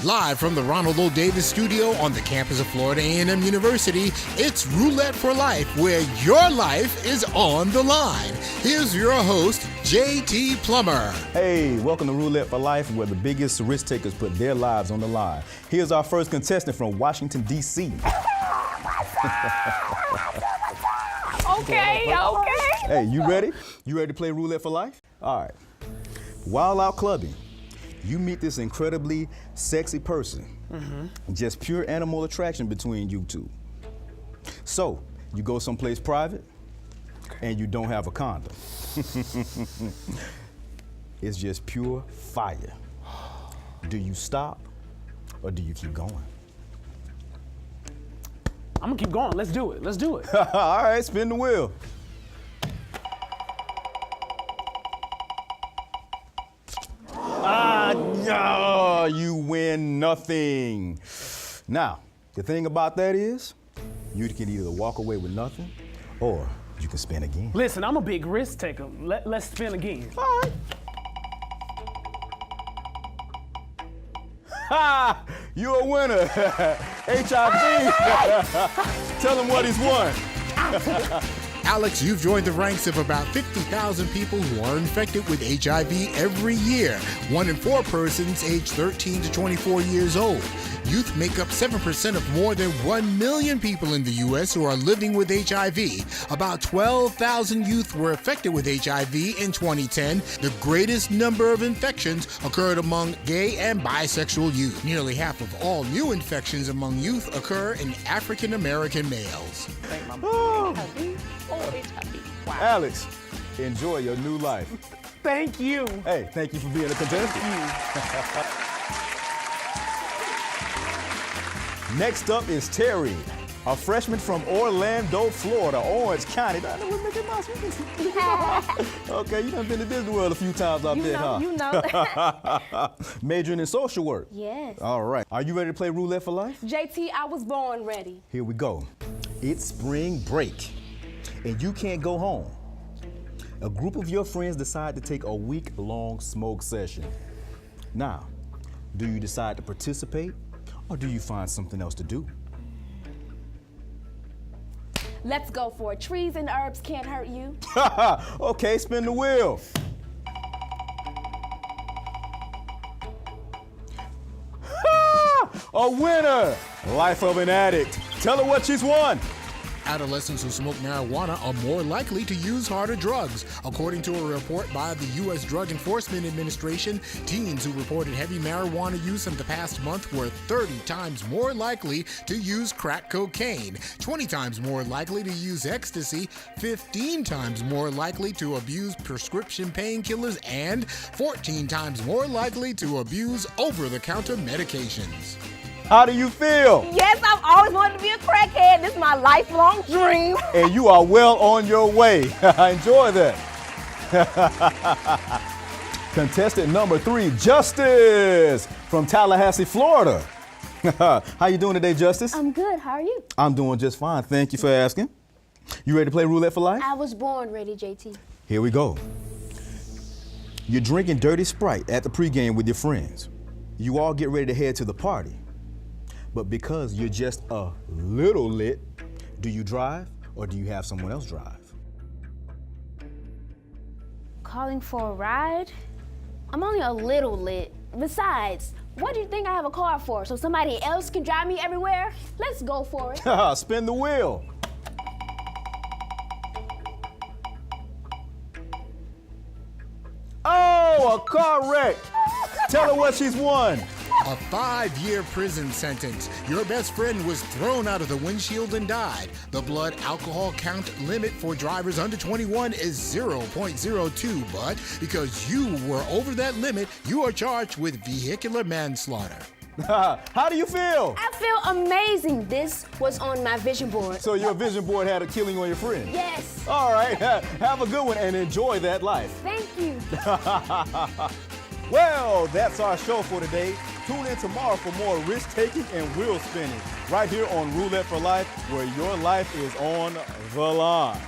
Live from the Ronald O. Davis studio on the campus of Florida A&M University, it's Roulette for Life, where your life is on the line. Here's your host, JT Plummer. Hey, welcome to Roulette for Life, where the biggest risk takers put their lives on the line. Here's our first contestant from Washington, D.C. Okay. Hey, you ready? You ready to play Roulette for Life? All right. While out clubbing, you meet this incredibly sexy person. Just pure animal attraction between you two. So, you go someplace private, and you don't have a condom. It's just pure fire. Do you stop, or do you keep going? I'm gonna keep going. Let's do it. All right, spin the wheel. No, you win nothing. Now, the thing about that is, you can either walk away with nothing, or you can spin again. Listen, I'm a big risk taker. Let's spin again. All right. Ha! You're a winner. HIV. Tell him what he's won. Alex, you've joined the ranks of about 50,000 people who are infected with HIV every year. 1 in 4 persons aged 13 to 24 years old. Youth make up 7% of more than 1 million people in the U.S. who are living with HIV. About 12,000 youth were affected with HIV in 2010. The greatest number of infections occurred among gay and bisexual youth. Nearly half of all new infections among youth occur in African American males. Wow. Alex, enjoy your new life. Thank you. Hey, thank you for being a contestant. Next up is Terry, a freshman from Orlando, Florida, Orange County. Okay, you done been to Disney World a few times out there, huh? You know. Majoring in social work. Yes. All right. Are you ready to play Roulette for Life? JT, I was born ready. Here we go. It's spring break, and you can't go home. A group of your friends decide to take a week-long smoke session. Now, do you decide to participate, or do you find something else to do? Let's go for it. Trees and herbs can't hurt you. Okay, spin the wheel. A winner! Life of an addict. Tell her what she's won. Adolescents who smoke marijuana are more likely to use harder drugs. According to a report by the U.S. Drug Enforcement Administration, teens who reported heavy marijuana use in the past month were 30 times more likely to use crack cocaine, 20 times more likely to use ecstasy, 15 times more likely to abuse prescription painkillers, and 14 times more likely to abuse over-the-counter medications. How do you feel? Yes, I've always wanted to be a crackhead. This is my lifelong dream. And you are well on your way. Enjoy that. Contestant number 3, Justice from Tallahassee, Florida. How you doing today, Justice? I'm good. How are you? I'm doing just fine. Thank you for asking. You ready to play Roulette for Life? I was born ready, JT. Here we go. You're drinking dirty Sprite at the pregame with your friends. You all get ready to head to the party. But because you're just a little lit, do you drive or do you have someone else drive? Calling for a ride? I'm only a little lit. Besides, what do you think I have a car for? So somebody else can drive me everywhere? Let's go for it. Spin the wheel. Oh, a car wreck. Tell her what she's won. A 5-year prison sentence. Your best friend was thrown out of the windshield and died. The blood alcohol count limit for drivers under 21 is 0.02, but because you were over that limit, you are charged with vehicular manslaughter. How do you feel? I feel amazing. This was on my vision board. So your vision board had a killing on your friend? Yes. All right, have a good one and enjoy that life. Thank you. Well, that's our show for today. Tune in tomorrow for more risk-taking and wheel spinning right here on Roulette for Life, where your life is on the line.